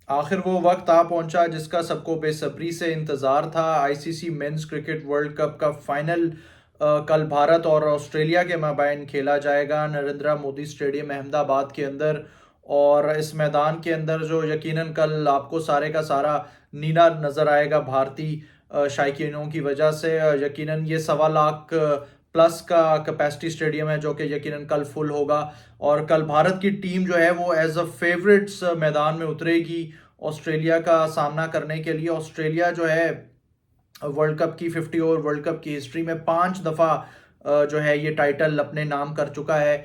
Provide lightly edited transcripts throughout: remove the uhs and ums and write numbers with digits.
आखिर वो वक्त आ पहुंचा जिसका सबको बेसब्री से इंतज़ार था। ICC men's cricket world cup का फाइनल कल भारत और ऑस्ट्रेलिया के माबैन खेला जाएगा नरेंद्र मोदी स्टेडियम अहमदाबाद के अंदर। और इस मैदान के अंदर जो यकीनन कल आपको सारे का सारा नीला नज़र आएगा भारतीय शायकीनों की वजह से। यकीनन ये 1.25 लाख प्लस का कैपेसिटी स्टेडियम है जो कि यकीनन कल फुल होगा। और कल भारत की टीम जो है वो एज अ फेवरेट्स मैदान में उतरेगी ऑस्ट्रेलिया का सामना करने के लिए। ऑस्ट्रेलिया जो है वर्ल्ड कप की 50 ओवर वर्ल्ड कप की हिस्ट्री में 5 दफ़ा जो है ये टाइटल अपने नाम कर चुका है।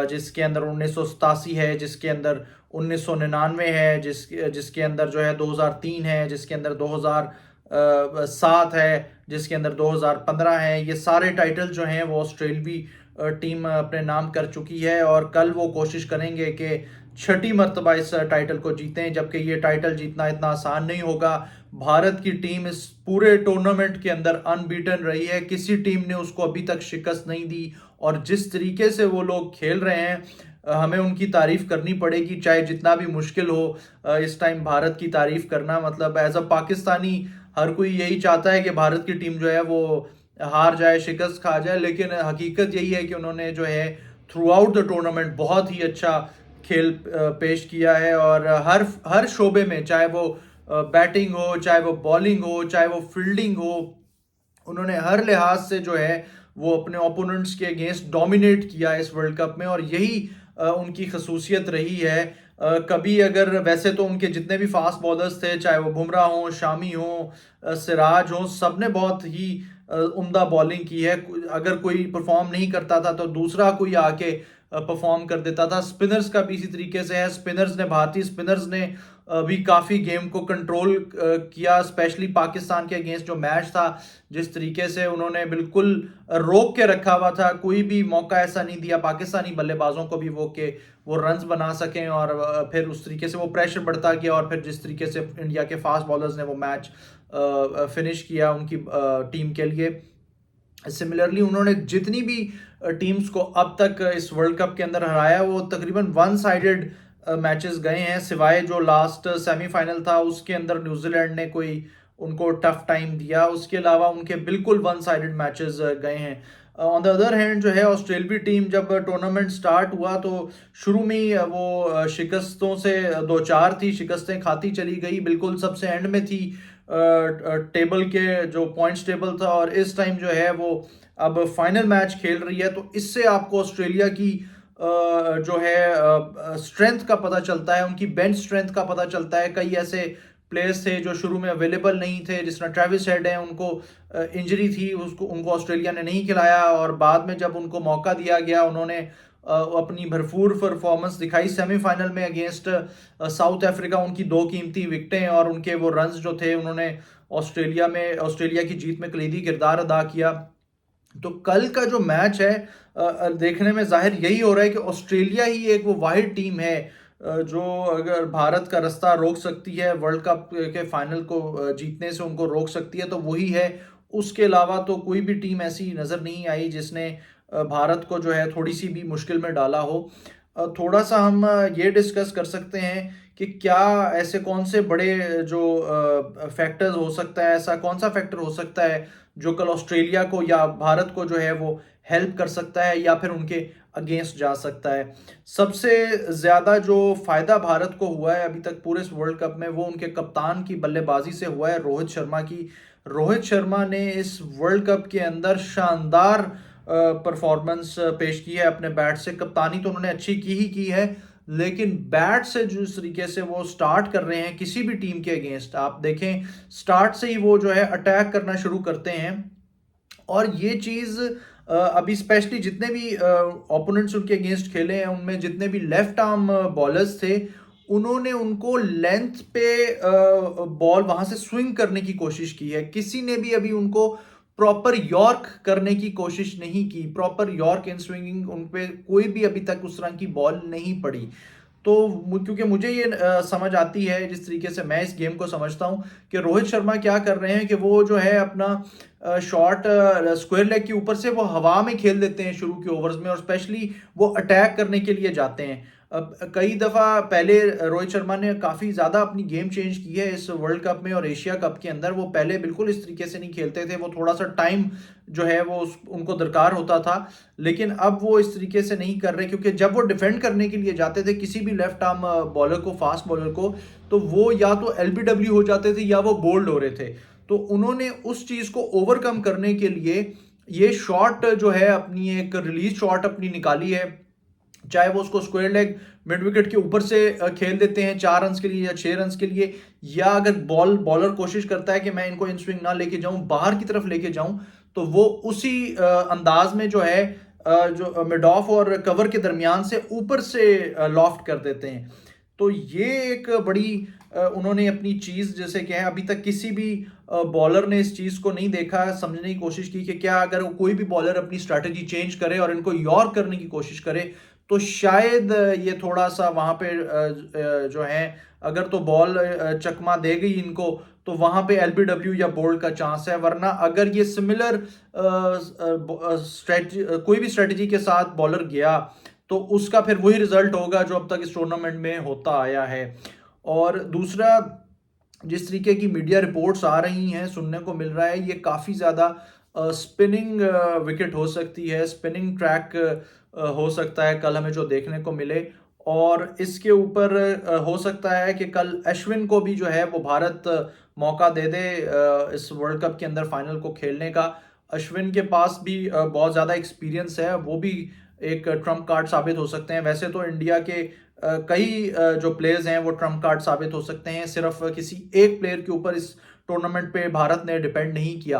जिसके अंदर 1987 है, जिसके अंदर 1999 है, जिसके अंदर जो है 2003 है, जिसके अंदर 2007 है, जिसके अंदर 2015 है। ये सारे टाइटल जो हैं वो ऑस्ट्रेलवी टीम अपने नाम कर चुकी है और कल वो कोशिश करेंगे कि छठी मर्तबा इस टाइटल को जीतें, जबकि ये टाइटल जीतना इतना आसान नहीं होगा। भारत की टीम इस पूरे टूर्नामेंट के अंदर अनबीटन रही है, किसी टीम ने उसको अभी तक शिकस्त नहीं दी। और जिस तरीके से वो लोग खेल रहे हैं हमें उनकी तारीफ करनी पड़ेगी, चाहे जितना भी मुश्किल हो। इस टाइम भारत की तारीफ करना, मतलब एज अ पाकिस्तानी हर कोई यही चाहता है कि भारत की टीम जो है वो हार जाए, शिकस्त खा जाए, लेकिन हकीकत यही है कि उन्होंने जो है थ्रू आउट द टूर्नामेंट बहुत ही अच्छा खेल पेश किया है। और हर हर शोबे में, चाहे वो बैटिंग हो, चाहे वो बॉलिंग हो, चाहे वो फील्डिंग हो, उन्होंने हर लिहाज से जो है वो अपने ओपोनेंट्स के अगेंस्ट डोमिनेट किया इस वर्ल्ड कप में। और यही उनकी खसूसियत रही है। कभी अगर, वैसे तो उनके जितने भी फास्ट बॉलर्स थे, चाहे वो बुमराह हो, शामी हो, सिराज हो, सब ने बहुत ही उम्दा बॉलिंग की है। अगर कोई परफॉर्म नहीं करता था तो दूसरा कोई आके परफॉर्म कर देता था। स्पिनर्स का भी इसी तरीके से है, स्पिनर्स ने, भारतीय स्पिनर्स ने भी काफ़ी गेम को कंट्रोल किया, स्पेशली पाकिस्तान के अगेंस्ट जो मैच था। जिस तरीके से उन्होंने बिल्कुल रोक के रखा हुआ था, कोई भी मौका ऐसा नहीं दिया पाकिस्तानी बल्लेबाजों को भी वो रन्स बना सकें। और फिर उस तरीके से वो प्रेशर बढ़ता गया और फिर जिस तरीके से इंडिया के फास्ट बॉलर्स ने वो मैच फिनिश किया उनकी टीम के लिए। सिमिलरली उन्होंने जितनी भी टीम्स को अब तक इस वर्ल्ड कप के अंदर हराया वो तकरीबन वन साइडेड मैचेस गए हैं, सिवाय जो लास्ट सेमीफाइनल था उसके अंदर न्यूजीलैंड ने कोई उनको टफ टाइम दिया, उसके अलावा उनके बिल्कुल वन साइडेड मैचेस गए हैं। ऑन द अदर हैंड जो है ऑस्ट्रेलवी टीम, जब टूर्नामेंट स्टार्ट हुआ तो शुरू में ही वो शिकस्तों से दो चार थी, शिकस्तें खाती चली गई, बिल्कुल सबसे एंड में थी टेबल के, जो पॉइंट्स टेबल था। और इस टाइम जो है वो अब फाइनल मैच खेल रही है, तो इससे आपको ऑस्ट्रेलिया की जो है स्ट्रेंथ का पता चलता है, उनकी बेंच स्ट्रेंथ का पता चलता है। कई ऐसे प्लेयर्स थे जो शुरू में अवेलेबल नहीं थे, जिस तरह ट्रेविस हेड है, उनको इंजरी थी, उसको उनको ऑस्ट्रेलिया ने नहीं खिलाया। और बाद में जब उनको मौका दिया गया उन्होंने अपनी भरपूर परफॉर्मेंस दिखाई सेमीफाइनल में अगेंस्ट साउथ अफ्रीका। उनकी दो कीमती विकेटें और उनके वो रन्स जो थे, उन्होंने ऑस्ट्रेलिया की जीत में कलीदी किरदार अदा किया। तो कल का जो मैच है देखने में जाहिर यही हो रहा है कि ऑस्ट्रेलिया ही एक वो वाहिद टीम है जो अगर भारत का रास्ता रोक सकती है, वर्ल्ड कप के फाइनल को जीतने से उनको रोक सकती है, तो वही है। उसके अलावा तो कोई भी टीम ऐसी नज़र नहीं आई जिसने भारत को जो है थोड़ी सी भी मुश्किल में डाला हो। थोड़ा सा हम ये डिस्कस कर सकते हैं कि क्या ऐसे कौन से बड़े जो फैक्टर्स हो सकता है, ऐसा कौन सा फैक्टर हो सकता है जो कल ऑस्ट्रेलिया को या भारत को जो है वो हेल्प कर सकता है या फिर उनके अगेंस्ट जा सकता है। सबसे ज़्यादा जो फ़ायदा भारत को हुआ है अभी तक पूरे इस वर्ल्ड कप में, वो उनके कप्तान की बल्लेबाजी से हुआ है, रोहित शर्मा की। रोहित शर्मा ने इस वर्ल्ड कप के अंदर शानदार परफॉर्मेंस पेश की है अपने बैट से। कप्तानी तो उन्होंने अच्छी की ही की है, लेकिन बैट से जिस तरीके से वो स्टार्ट कर रहे हैं किसी भी टीम के अगेंस्ट, आप देखें स्टार्ट से ही वो जो है अटैक करना शुरू करते हैं। और ये चीज़ अभी स्पेशली जितने भी ओपोनेंट्स उनके अगेंस्ट खेले हैं उनमें जितने भी लेफ्ट आर्म बॉलर्स थे, उन्होंने उनको लेंथ पे बॉल वहां से स्विंग करने की कोशिश की है। किसी ने भी अभी उनको प्रॉपर यॉर्क करने की कोशिश नहीं की, प्रॉपर यॉर्क इन स्विंगिंग उन पे कोई भी अभी तक उस तरह की बॉल नहीं पड़ी। तो क्योंकि मुझे ये समझ आती है, जिस तरीके से मैं इस गेम को समझता हूँ, कि रोहित शर्मा क्या कर रहे हैं कि वो जो है अपना शॉट स्क्वायर लेग के ऊपर से वो हवा में खेल देते हैं शुरू के ओवर्स में, और स्पेशली वो अटैक करने के लिए जाते हैं। अब कई दफ़ा पहले रोहित शर्मा ने काफ़ी ज़्यादा अपनी गेम चेंज की है इस वर्ल्ड कप में और एशिया कप के अंदर। वो पहले बिल्कुल इस तरीके से नहीं खेलते थे, वो थोड़ा-सा टाइम जो है वो उनको दरकार होता था। लेकिन अब वो इस तरीके से नहीं कर रहे, क्योंकि जब वो डिफेंड करने के लिए जाते थे किसी भी लेफ्ट आर्म बॉलर को, फास्ट बॉलर को, तो वो या तो एलबीडब्ल्यू हो जाते थे या वो बोल्ड हो रहे थे। तो उन्होंने उस चीज़ को ओवरकम करने के लिए ये शॉट जो है, अपनी एक रिलीज शॉट अपनी निकाली है। चाहे वो उसको स्क्वायर लेग मिड विकेट के ऊपर से खेल देते हैं 4 रन्स के लिए या 6 रन्स के लिए, या अगर बॉलर कोशिश करता है कि मैं इनको इन स्विंग ना लेके जाऊं, बाहर की तरफ लेके जाऊं, तो वो उसी अंदाज में जो है जो मिड ऑफ और कवर के दरमियान से ऊपर से लॉफ्ट कर देते हैं। तो ये एक बड़ी उन्होंने अपनी चीज़, जैसे कि है, अभी तक किसी भी बॉलर ने इस चीज़ को नहीं देखा, समझने की कोशिश की कि क्या अगर कोई भी बॉलर अपनी स्ट्रैटेजी चेंज करे और इनको यॉर्क करने की कोशिश करे, तो शायद ये थोड़ा-सा वहाँ पे जो है, अगर तो बॉल चकमा दे गई इनको, तो वहाँ पे एलबीडब्ल्यू या बोल्ड का चांस है। वरना अगर ये सिमिलर कोई भी स्ट्रेटजी के साथ बॉलर गया, तो उसका फिर वही रिजल्ट होगा जो अब तक इस टूर्नामेंट में होता आया है। और दूसरा, जिस तरीके की मीडिया रिपोर्ट्स आ रही हैं, सुनने को मिल रहा है, ये काफ़ी ज़्यादा स्पिनिंग विकेट हो सकती है, स्पिनिंग ट्रैक हो सकता है कल हमें जो देखने को मिले। और इसके ऊपर हो सकता है कि कल अश्विन को भी जो है वो भारत मौका दे दे इस वर्ल्ड कप के अंदर फाइनल को खेलने का। अश्विन के पास भी बहुत ज़्यादा एक्सपीरियंस है, वो भी एक ट्रम्प कार्ड साबित हो सकते हैं। वैसे तो इंडिया के कई जो प्लेयर्स हैं वो ट्रम्प कार्ड साबित हो सकते हैं, सिर्फ किसी एक प्लेयर के ऊपर इस टूर्नामेंट पे भारत ने डिपेंड नहीं किया।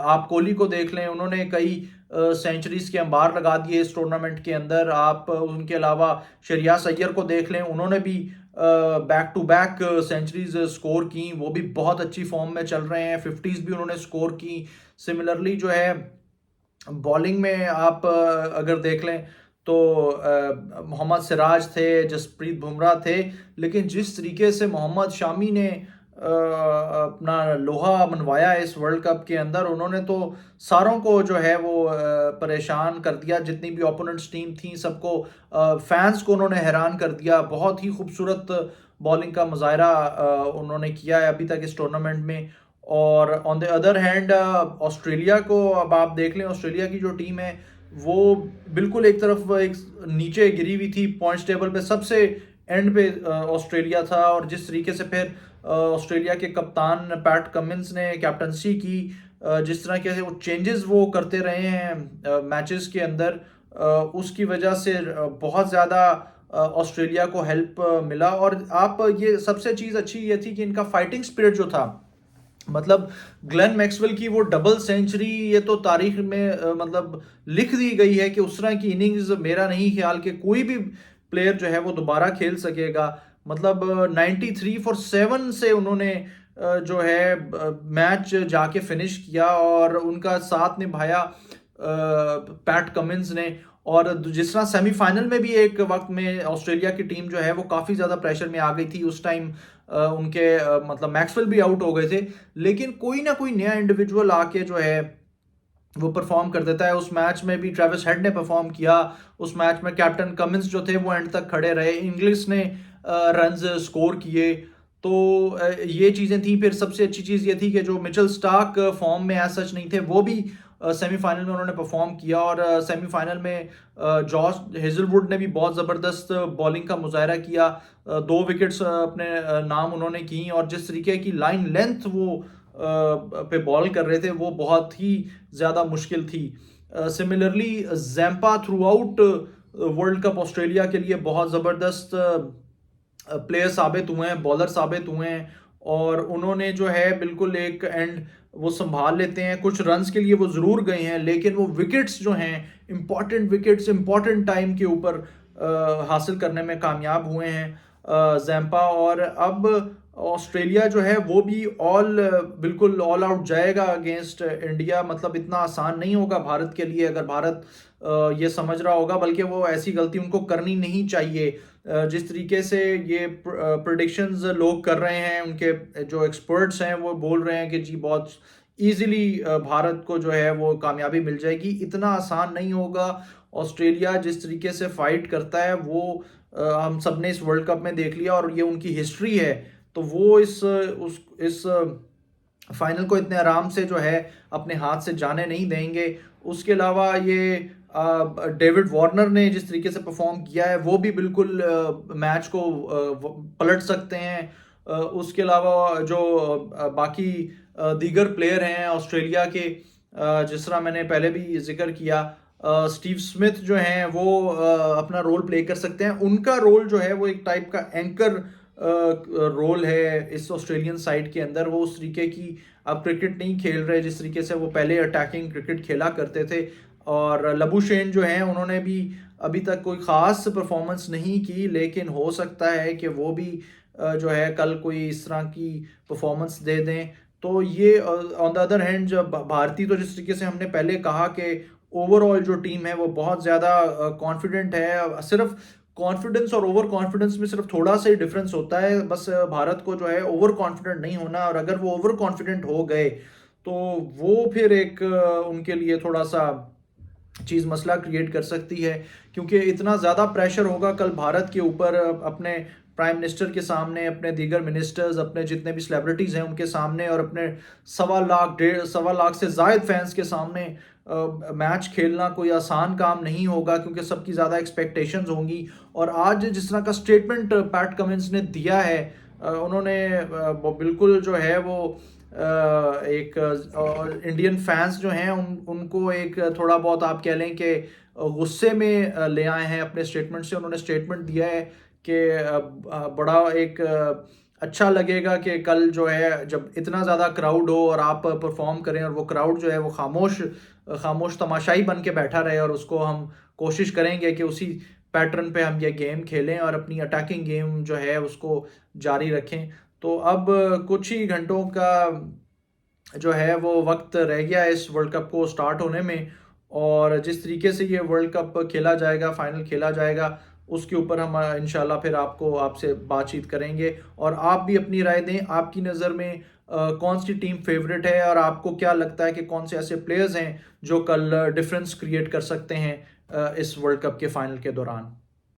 आप कोहली को देख लें, उन्होंने कई सेंचुरीज के अंबार लगा दिए इस टूर्नामेंट के अंदर। आप उनके अलावा श्रेयस अय्यर को देख लें, उन्होंने भी back to back centuries score की, वो भी बहुत अच्छी फॉर्म में चल रहे हैं, 50s भी उन्होंने स्कोर की। सिमिलरली जो है बॉलिंग में आप अगर देख लें, तो मोहम्मद सिराज थे, जसप्रीत बुमराह थे, लेकिन जिस तरीके से मोहम्मद शामी ने अपना लोहा मनवाया इस वर्ल्ड कप के अंदर, उन्होंने तो सारों को जो है वो परेशान कर दिया। जितनी भी ओपोनेंट्स टीम थी, सबको, फैंस को उन्होंने हैरान कर दिया। बहुत ही खूबसूरत बॉलिंग का मुजाहरा उन्होंने किया है अभी तक इस टूर्नामेंट में। और on the other hand Australia को अब आप देख लें, ऑस्ट्रेलिया की जो टीम है वो बिल्कुल एक तरफ एक नीचे गिरी हुई थी पॉइंट्स टेबल पे, सबसे एंड पे ऑस्ट्रेलिया था। और जिस तरीके से फिर ऑस्ट्रेलिया के कप्तान पैट कमिंस ने कैप्टनसी की, जिस तरह के वो चेंजेस वो करते रहे हैं मैचेस के अंदर, उसकी वजह से बहुत ज़्यादा ऑस्ट्रेलिया को हेल्प मिला। और आप, ये सबसे चीज़ अच्छी ये थी कि इनका फाइटिंग स्पिरिट जो था, मतलब ग्लेन मैक्सवेल की वो डबल सेंचुरी, ये तो तारीख में मतलब लिख दी गई है कि उस तरह की इनिंग्स मेरा नहीं ख्याल कि कोई भी प्लेयर जो है वो दोबारा खेल सकेगा। मतलब 93 फॉर 7 से उन्होंने जो है मैच जाके फिनिश किया और उनका साथ निभाया पैट कमिंस ने। और जिस तरह सेमीफाइनल में भी एक वक्त में ऑस्ट्रेलिया की टीम जो है वो काफ़ी ज़्यादा प्रेशर में आ गई थी, उस टाइम उनके मतलब मैक्सवेल भी आउट हो गए थे, लेकिन कोई ना कोई नया इंडिविजुअल आके जो है वो परफॉर्म कर देता है। उस मैच में भी ट्रेविस हेड ने परफॉर्म किया, उस मैच में कैप्टन कमिंस जो थे वो एंड तक खड़े रहे, इंग्लिश ने रन्स स्कोर किए। तो ये चीज़ें थी। फिर सबसे अच्छी चीज़ ये थी कि जो मिचेल स्टार्क फॉर्म में एज सच नहीं थे, वो भी सेमीफाइनल में उन्होंने परफॉर्म किया। और सेमीफाइनल में जॉश हेजलवुड ने भी बहुत ज़बरदस्त बॉलिंग का मुजाहरा किया, 2 विकेट्स अपने नाम उन्होंने की। और जिस तरीके की लाइन लेंथ वो पे बॉल कर रहे थे, वो बहुत ही ज़्यादा मुश्किल थी। Similarly Zampa throughout world cup Australia के लिए बहुत ज़बरदस्त प्लेयर साबित हुए हैं, बॉलर साबित हुए हैं। और उन्होंने जो है बिल्कुल एक एंड वो संभाल लेते हैं। कुछ रन्स के लिए वो ज़रूर गए हैं, लेकिन वो विकेट्स जो हैं, इंपॉर्टेंट विकेट्स इंपॉर्टेंट टाइम के ऊपर हासिल करने में कामयाब हुए हैं जैम्पा। और अब ऑस्ट्रेलिया जो है वो भी बिल्कुल ऑल आउट जाएगा अगेंस्ट इंडिया। मतलब इतना आसान नहीं होगा भारत के लिए, अगर भारत ये समझ रहा होगा, बल्कि वो ऐसी गलती उनको करनी नहीं चाहिए। जिस तरीके से ये प्रेडिक्शंस लोग कर रहे हैं, उनके जो एक्सपर्ट्स हैं वो बोल रहे हैं कि जी बहुत इजीली भारत को जो है वो कामयाबी मिल जाएगी, इतना आसान नहीं होगा। ऑस्ट्रेलिया जिस तरीके से फाइट करता है वो हम सब ने इस वर्ल्ड कप में देख लिया, और ये उनकी हिस्ट्री है। तो वो इस फाइनल को इतने आराम से जो है अपने हाथ से जाने नहीं देंगे। उसके अलावा ये डेविड वार्नर ने जिस तरीके से परफॉर्म किया है वो भी बिल्कुल मैच को पलट सकते हैं। उसके अलावा जो बाकी दीगर प्लेयर हैं ऑस्ट्रेलिया के, जिस तरह मैंने पहले भी जिक्र किया, स्टीव स्मिथ जो हैं वो अपना रोल प्ले कर सकते हैं। उनका रोल जो है वो एक टाइप का एंकर रोल है इस ऑस्ट्रेलियन साइड के अंदर। वो उस तरीके की अब क्रिकेट नहीं खेल रहे जिस तरीके से वो पहले अटैकिंग क्रिकेट खेला करते थे। और लबुशेन जो हैं उन्होंने भी अभी तक कोई ख़ास परफॉर्मेंस नहीं की, लेकिन हो सकता है कि वो भी जो है कल कोई इस तरह की परफॉर्मेंस दे दें। तो ये ऑन द अदर हैंड जब भारतीय, तो जिस तरीके से हमने पहले कहा कि ओवरऑल जो टीम है वो बहुत ज़्यादा कॉन्फिडेंट है। सिर्फ कॉन्फिडेंस और ओवर कॉन्फिडेंस में सिर्फ थोड़ा सा ही डिफरेंस होता है। बस भारत को जो है ओवर कॉन्फिडेंट नहीं होना, और अगर वो ओवर कॉन्फिडेंट हो गए तो वो फिर एक उनके लिए थोड़ा सा चीज़ मसला क्रिएट कर सकती है, क्योंकि इतना ज़्यादा प्रेशर होगा कल भारत के ऊपर अपने प्राइम मिनिस्टर के सामने, अपने दीगर मिनिस्टर्स, अपने जितने भी सेलिब्रिटीज़ हैं उनके सामने, और अपने 1.25 लाख से ज़ायद फैंस के सामने मैच खेलना कोई आसान काम नहीं होगा, क्योंकि सबकी ज़्यादा एक्सपेक्टेशंस होंगी। और आज जिस तरह का स्टेटमेंट पैट कमिंस ने दिया है, उन्होंने वो बिल्कुल जो है वो एक इंडियन फैंस जो हैं उनको एक थोड़ा बहुत आप कह लें कि गुस्से में ले आए हैं अपने स्टेटमेंट से। उन्होंने स्टेटमेंट दिया है कि बड़ा एक अच्छा लगेगा कि कल जो है जब इतना ज़्यादा क्राउड हो और आप परफॉर्म करें, और वो क्राउड जो है वो खामोश तमाशाई बन के बैठा रहे, और उसको हम कोशिश करेंगे कि उसी पैटर्न पे हम ये गेम खेलें और अपनी अटैकिंग गेम जो है उसको जारी रखें। तो अब कुछ ही घंटों का जो है वो वक्त रह गया है इस वर्ल्ड कप को स्टार्ट होने में, और जिस तरीके से ये वर्ल्ड कप खेला जाएगा, फाइनल खेला जाएगा, उसके ऊपर हम इंशाल्लाह फिर आपसे बातचीत करेंगे। और आप भी अपनी राय दें, आपकी नज़र में कौन सी टीम फेवरेट है, और आपको क्या लगता है कि कौन से ऐसे प्लेयर्स हैं जो कल डिफरेंस क्रिएट कर सकते हैं इस वर्ल्ड कप के फाइनल के दौरान।